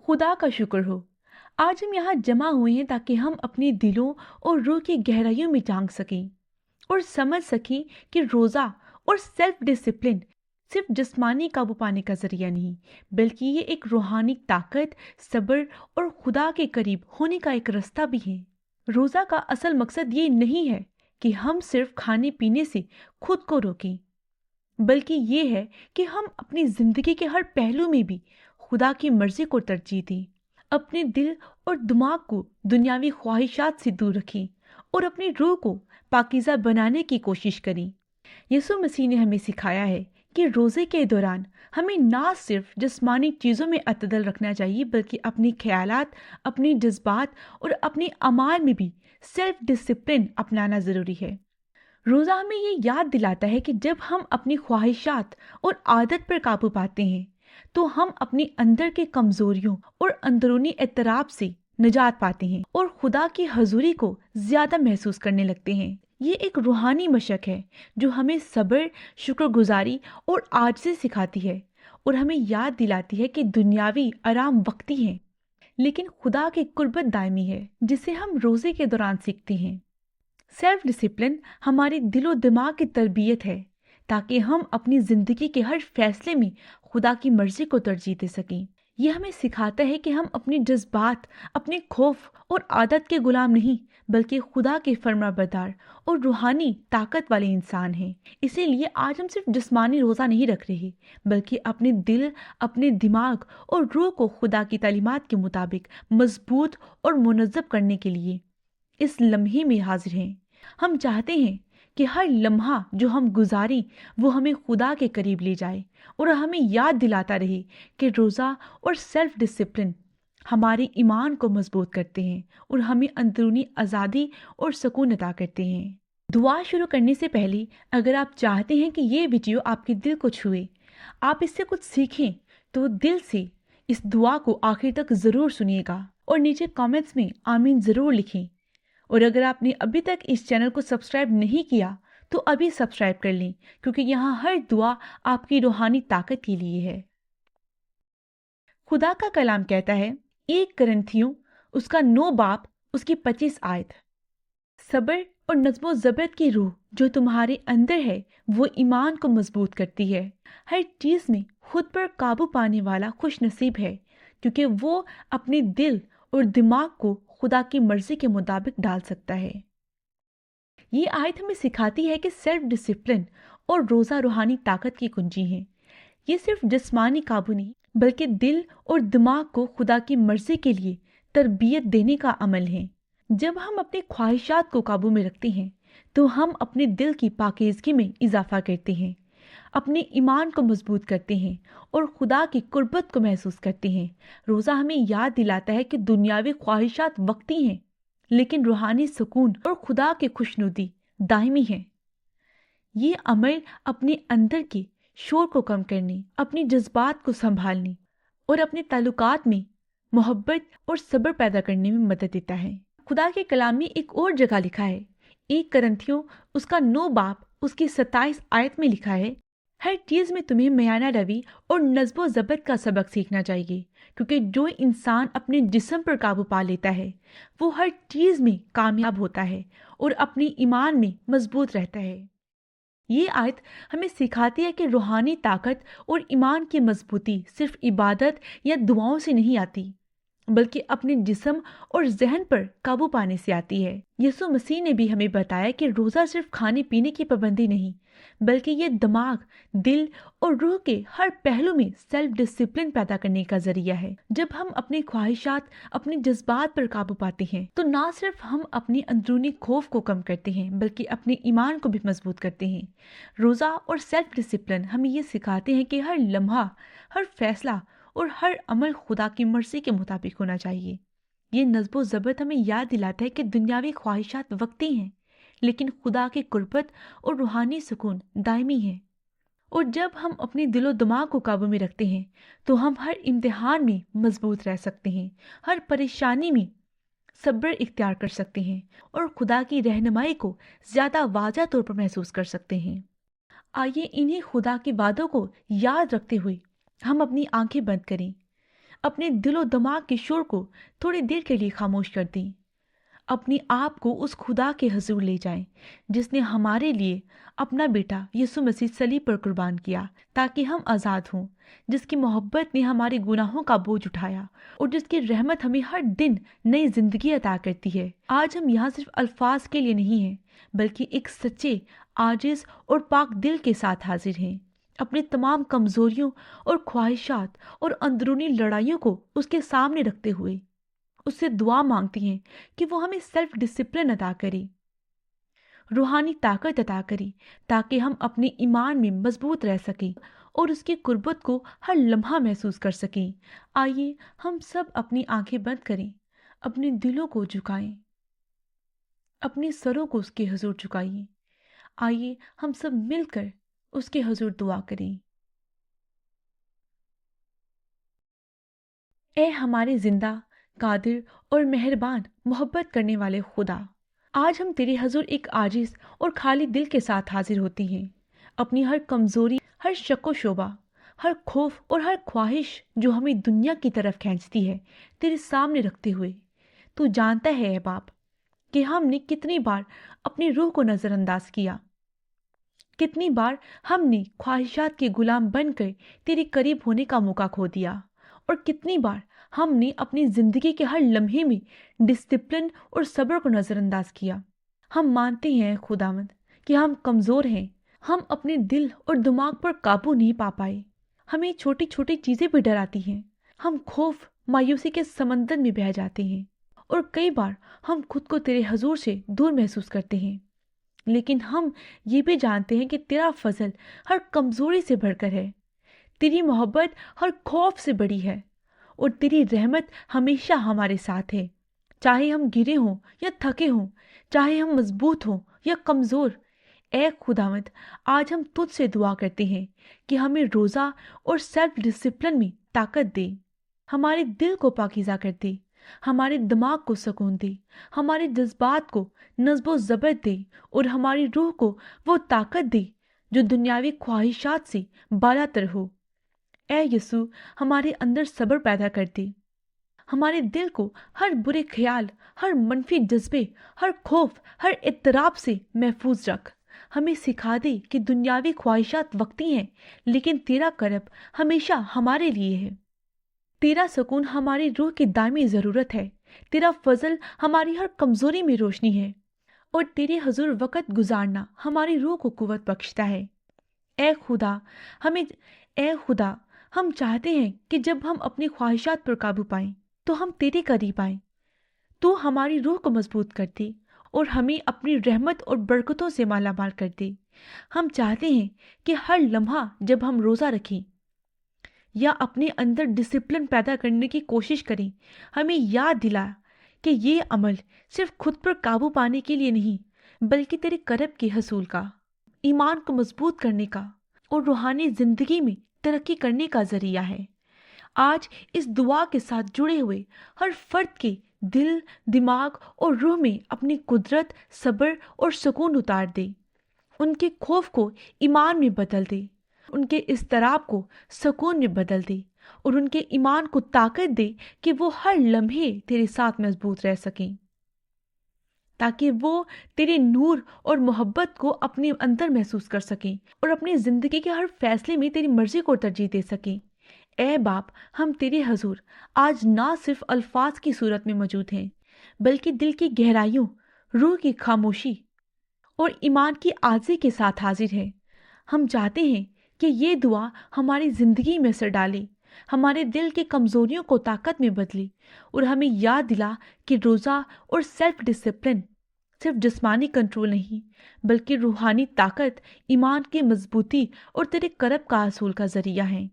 खुदा का शुक्र हो। आज हम यहाँ जमा हुए हैं ताकि हम अपने दिलों और रूह की गहराइयों में झांक सकें और समझ सकें कि रोज़ा और सेल्फ डिसिप्लिन सिर्फ जिस्मानी काबू पाने का जरिया नहीं, बल्कि ये एक रूहानी ताकत, सब्र और खुदा के करीब होने का एक रास्ता भी है। रोज़ा का असल मकसद ये नहीं है कि हम सिर्फ खाने पीने से खुद को रोकें, बल्कि ये है कि हम अपनी जिंदगी के हर पहलू में भी खुदा की मर्जी को तरजीह दें, अपने दिल और दिमाग को दुनियावी ख्वाहिशात से दूर रखें और अपनी रूह को पाकीज़ा बनाने की कोशिश करें। यीशु मसीह ने हमें सिखाया है कि रोज़े के दौरान हमें ना सिर्फ जिस्मानी चीज़ों में अतदल रखना चाहिए, बल्कि अपने ख्यालात, अपने जज्बात और अपने अमाल में भी सेल्फ डिसिप्लिन अपनाना ज़रूरी है। रोज़ा हमें ये याद दिलाता है कि जब हम अपनी ख्वाहिशात और आदत पर काबू पाते हैं तो हम अपने अंदर के कमजोरियों और अंदरूनी एतराब से निजात पाते हैं और खुदा की हजूरी को ज्यादा महसूस करने लगते हैं। ये एक रूहानी मशक है जो हमें सब्र, शुक्रगुजारी और आजिज़ी सिखाती है और हमें याद दिलाती है कि दुनियावी आराम वक्ती है, लेकिन खुदा की कुर्बत दायमी है, जिसे हम रोजे के दौरान सीखते हैं। सेल्फ डिसिप्लिन हमारे दिलो दिमाग की तरबियत है ताकि हम अपनी जिंदगी के हर फैसले में खुदा की मर्जी को तरजीह दे सकें। यह हमें सिखाता है कि हम अपने जज्बात, अपने खौफ और आदत के गुलाम नहीं, बल्कि खुदा के फरमाबरदार और रूहानी ताकत वाले इंसान हैं। इसीलिए आज हम सिर्फ जिस्मानी रोज़ा नहीं रख रहे, बल्कि अपने दिल, अपने दिमाग और रूह को खुदा की तालीमात के मुताबिक मजबूत और मुनज़्ज़ब करने के लिए इस लम्हे में हाजिर हैं। हम चाहते हैं कि हर लम्हा जो हम गुजारें वो हमें खुदा के करीब ले जाए और हमें याद दिलाता रहे कि रोज़ा और सेल्फ डिसिप्लिन हमारे ईमान को मजबूत करते हैं और हमें अंदरूनी आज़ादी और सुकून अता करते हैं। दुआ शुरू करने से पहले अगर आप चाहते हैं कि ये वीडियो आपके दिल को छुए, आप इससे कुछ सीखें, तो दिल से इस दुआ को आखिर तक ज़रूर सुनिएगा और नीचे कमेंट्स में आमीन ज़रूर लिखें। और अगर आपने अभी तक इस चैनल को सब्सक्राइब नहीं किया तो अभी सब्सक्राइब कर लें, क्योंकि यहाँ हर दुआ आपकी रूहानी ताकत के लिए है। खुदा का कलाम कहता है 1 करंथियों उसका 9 बाब उसकी 25 आयत, सब्र और नज़्मो ज़ब्त की रूह जो तुम्हारे अंदर है वो ईमान को मजबूत करती है। हर चीज़ में खुद पर काबू पाने वाला खुश नसीब है, क्योंकि वो अपने दिल और दिमाग को खुदा की मर्जी के मुताबिक डाल सकता है। ये आयत हमें सिखाती है कि सेल्फ डिसिप्लिन और रोज़ा रूहानी ताकत की कुंजी है। ये सिर्फ जिस्मानी काबू नहीं, बल्कि दिल और दिमाग को खुदा की मर्जी के लिए तरबियत देने का अमल है। जब हम अपनी ख्वाहिशात को काबू में रखते हैं तो हम अपने दिल की पाकीज़गी में इजाफा करते हैं, अपने ईमान को मजबूत करते हैं और खुदा की कुर्बत को महसूस करते हैं। रोज़ा हमें याद दिलाता है कि दुनियावी ख्वाहिशात वक्ती हैं, लेकिन रूहानी सुकून और खुदा की खुशनुदी दायमी है। ये अमल अपने अंदर के शोर को कम करने, अपने जज्बात को संभालने और अपने ताल्लुकात में मोहब्बत और सब्र पैदा करने में मदद देता है। खुदा के कलाम में एक और जगह लिखा है, 1 करंथियों उसका 9 बाब उसकी 27 आयत में लिखा है, हर चीज़ में तुम्हें मयाना रवि और नज़्बो ज़ब्त का सबक सीखना चाहिए, क्योंकि जो इंसान अपने जिस्म पर काबू पा लेता है वो हर चीज़ में कामयाब होता है और अपने ईमान में मजबूत रहता है। ये आयत हमें सिखाती है कि रूहानी ताकत और ईमान की मजबूती सिर्फ इबादत या दुआओं से नहीं आती, बल्कि अपने जिस्म और जहन पर काबू पाने से आती है। यीशु मसीह ने भी हमें बताया कि रोज़ा सिर्फ खाने पीने की पाबंदी नहीं, बल्कि ये दिमाग, दिल और रूह के हर पहलू में सेल्फ डिसिप्लिन पैदा करने का जरिया है। जब हम अपनी ख्वाहिशात, अपने जज्बात पर काबू पाते हैं तो ना सिर्फ हम अपनी अंदरूनी खौफ को कम करते हैं, बल्कि अपने ईमान को भी मजबूत करते हैं। रोज़ा और सेल्फ डिसिप्लिन हमें ये सिखाते हैं कि हर लम्हा, हर फैसला और हर अमल खुदा की मर्जी के मुताबिक होना चाहिए। ये नज़्बो ज़ब्त हमें याद दिलाता है कि दुनियावी ख्वाहिशात वक्ती हैं, लेकिन खुदा की कुर्बत और रूहानी सुकून दायमी है। और जब हम अपने दिलो दिमाग को काबू में रखते हैं तो हम हर इम्तिहान में मजबूत रह सकते हैं, हर परेशानी में सब्र इख्तियार कर सकते हैं और खुदा की रहनुमाई को ज़्यादा वाज़ह तौर पर महसूस कर सकते हैं। आइए इन्हीं खुदा के वादों को याद रखते हुए हम अपनी आंखें बंद करें, अपने दिलो दिमाग के शोर को थोड़ी देर के लिए खामोश कर दें। अपने आप को उस खुदा के हजूर ले जाएं जिसने हमारे लिए अपना बेटा यीशु मसीह सलीब पर कुर्बान किया ताकि हम आज़ाद हों, जिसकी मोहब्बत ने हमारे गुनाहों का बोझ उठाया और जिसकी रहमत हमें हर दिन नई जिंदगी अता करती है। आज हम यहाँ सिर्फ अल्फाज के लिए नहीं हैं, बल्कि एक सच्चे, आजिज और पाक दिल के साथ हाजिर हैं, अपनी तमाम कमजोरियों और ख्वाहिशात और अंदरूनी लड़ाइयों को उसके सामने रखते हुए उससे दुआ मांगती हैं कि वो हमें सेल्फ डिसिप्लिन अता करे, रूहानी ताकत अता करे, ताकि हम अपने ईमान में मजबूत रह सकें और उसकी कुर्बत को हर लम्हा महसूस कर सकें। आइए हम सब अपनी आंखें बंद करें, अपने दिलों को झुकाएं, अपने सरों को उसके हुजूर झुकाइए। आइए हम सब मिलकर उसके हुजूर दुआ करें। ए हमारे जिंदा, कादिर और मेहरबान मोहब्बत करने वाले खुदा, आज हम तेरे हजूर एक आजिज और खाली दिल के साथ हाजिर होती हैं। अपनी हर कमजोरी, हर शक व शोबा, हर खौफ और हर ख्वाहिश जो हमें दुनिया की तरफ खींचती है, तेरे सामने रखते हुए तू जानता है ए बाप कि हमने कितनी बार अपनी रूह को नजरअंदाज किया, कितनी बार हमने ख्वाहिशात के गुलाम बनकर तेरे करीब होने का मौका खो दिया, और कितनी बार हमने अपनी जिंदगी के हर लम्हे में डिसिप्लिन और सब्र को नजरअंदाज किया। हम मानते हैं खुदावंद कि हम कमजोर हैं, हम अपने दिल और दिमाग पर काबू नहीं पा पाए, हमें छोटी छोटी चीजें भी डराती हैं, हम खौफ मायूसी के समंदर में बह जाते हैं और कई बार हम खुद को तेरे हजूर से दूर महसूस करते हैं। लेकिन हम ये भी जानते हैं कि तेरा फजल हर कमजोरी से बढ़कर है, तेरी मोहब्बत हर खौफ से बड़ी है और तेरी रहमत हमेशा हमारे साथ है, चाहे हम गिरे हों या थके हों, चाहे हम मजबूत हों या कमज़ोर। ए खुदावंद, आज हम तुझसे दुआ करते हैं कि हमें रोज़ा और सेल्फ डिसिप्लिन में ताकत दे, हमारे दिल को पाकीज़ा कर दे, हमारे दिमाग को सुकून दे, हमारे जज्बात को नज़्बो ज़ब्त दे और हमारी रूह को वो ताकत दे जो दुनियावी ख्वाहिशात से बालातर हो। ए यीशु, हमारे अंदर सब्र पैदा कर दे, हमारे दिल को हर बुरे ख्याल, हर मनफी जज्बे, हर खौफ, हर इत्तराब से महफूज रख। हमें सिखा दे कि दुनियावी ख्वाहिशात वक्ती हैं, लेकिन तेरा करब हमेशा हमारे लिए है। तेरा सुकून हमारी रूह की दायमी ज़रूरत है, तेरा फजल हमारी हर कमज़ोरी में रोशनी है और तेरे हजूर वक़्त गुजारना हमारी रूह को कुव्वत बख्शता है। ए खुदा, हम चाहते हैं कि जब हम अपनी ख्वाहिशात पर काबू पाएं तो हम तेरे करीब आएं। तू हमारी रूह को मजबूत कर दे और हमें अपनी रहमत और बरकतों से मालामाल कर दे। हम चाहते हैं कि हर लम्हा जब हम रोज़ा रखें या अपने अंदर डिसिप्लिन पैदा करने की कोशिश करें, हमें याद दिला कि ये अमल सिर्फ खुद पर काबू पाने के लिए नहीं, बल्कि तेरे करब के हसूल का, ईमान को मजबूत करने का और रूहानी जिंदगी में तरक्की करने का जरिया है। आज इस दुआ के साथ जुड़े हुए हर फर्द के दिल, दिमाग और रूह में अपनी कुदरत, सब्र और सुकून उतार दे, उनके खौफ को ईमान में बदल दे, उनके इस्तराब को सुकून में बदल दे और उनके ईमान को ताकत दे कि वो हर लम्हे तेरे साथ मजबूत रह सकें, ताकि वो तेरे नूर और मोहब्बत को अपने अंदर महसूस कर सकें और अपनी ज़िंदगी के हर फैसले में तेरी मर्जी को तरजीह दे सकें। ए बाप, हम तेरे हजूर आज ना सिर्फ अल्फाज की सूरत में मौजूद हैं, बल्कि दिल की गहराइयों, रूह की खामोशी और ईमान की आज़ी के साथ हाजिर हैं। हम चाहते हैं कि ये दुआ हमारी ज़िंदगी में असर डाले, हमारे दिल की कमज़ोरियों को ताकत में बदले और हमें याद दिला कि रोज़ा और सेल्फ डिसिप्लिन सिर्फ जिस्मानी कंट्रोल नहीं, बल्कि रूहानी ताकत, ईमान की मजबूती और तेरे करब का असूल का ज़रिया है।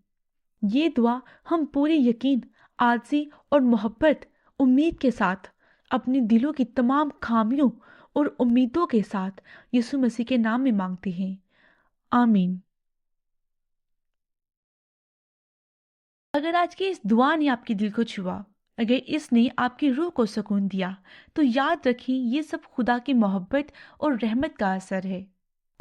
ये दुआ हम पूरे यकीन, आज़ी और मोहब्बत, उम्मीद के साथ अपने दिलों की तमाम खामियों और उम्मीदों के साथ यीशु मसीह के नाम में मांगते हैं। आमीन। अगर आज की इस दुआ ने आपके दिल को छुआ, अगर इसने आपकी रूह को सुकून दिया, तो याद रखिए ये सब खुदा की मोहब्बत और रहमत का असर है।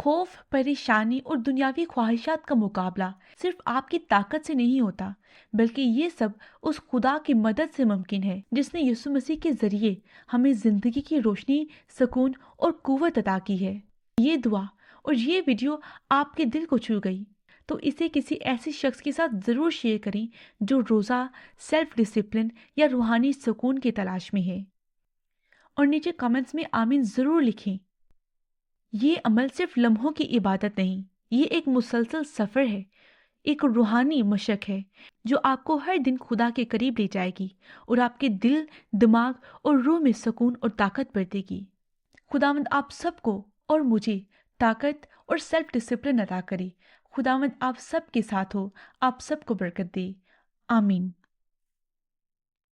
खौफ, परेशानी और दुनियावी ख्वाहिशात का मुकाबला सिर्फ आपकी ताकत से नहीं होता, बल्कि ये सब उस खुदा की मदद से मुमकिन है जिसने यीशु मसीह के जरिए हमें जिंदगी की रोशनी, सुकून और कुव्वत अता की है। ये दुआ और ये वीडियो आपके दिल को छू गई तो इसे किसी ऐसे शख्स के साथ ज़रूर शेयर करें जो रोज़ा, सेल्फ डिसिप्लिन या रूहानी सुकून की तलाश में है। और नीचे कमेंट्स में आमीन ज़रूर लिखें। ये अमल सिर्फ लम्हों की इबादत नहीं, ये एक मुसलसल सफ़र है, एक रूहानी मशक है जो आपको हर दिन खुदा के करीब ले जाएगी और आपके दिल, दिमाग और रूह में सुकून और ताकत भर देगी। खुदावंद आप सबको और मुझे ताकत और सेल्फ डिसिप्लिन अता करे। खुदावंद आप सबके साथ हो, आप सबको बरकत दे। आमीन।